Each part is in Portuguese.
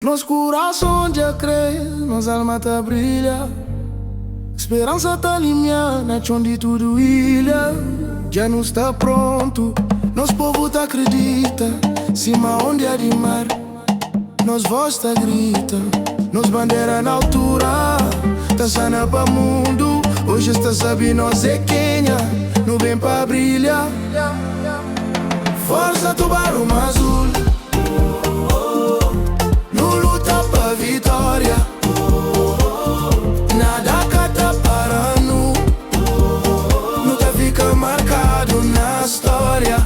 Nosso coração já crê, nossa alma tá brilha. Esperança tá alinhada, onde tudo ilha. Já não está pronto, nosso povo tá acredita. Cima onde há de mar, nos voz tá grita. Nos bandeira na altura, tá sana pra mundo. Hoje está sabe nós é Quênia, não vem pra brilhar. Força tubarão azul, no luta pra vitória. Nada cata parando, nunca fica marcado na história.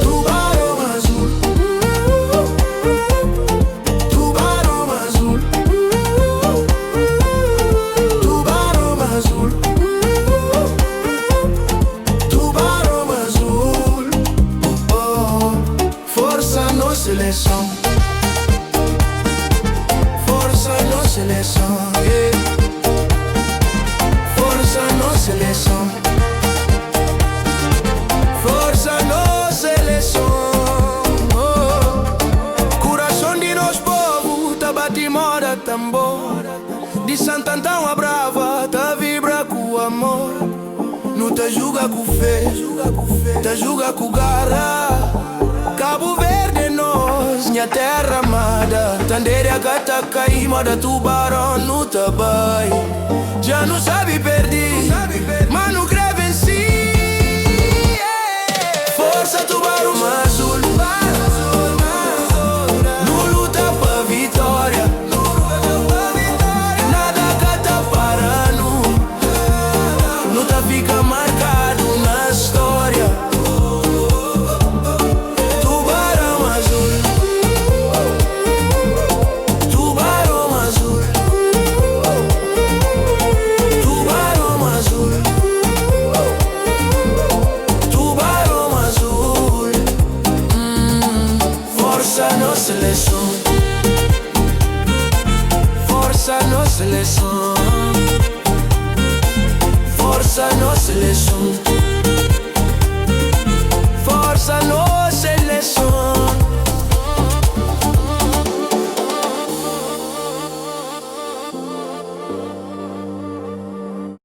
Tubarão azul, tubarão azul, tubarão azul, tubarão azul. Força no seleção, força no seleção, yeah. Força no seleção, força no seleção, oh. Coração de nosso povo tá bate moda tambor. De Santo Antão a Brava tá vibra com amor. Não te julga com fé, te julga com garra. Cabo Verde nós, minha terra amada. Tandere a gata caíma da tubarão no tabai. Já não sabe perder, mas não crê vencer. Força tubarão azul, no luta pra vitória. Nada gata parando, luta fica marcado na história. Força no seleção, força no seleção, força no seleção, força no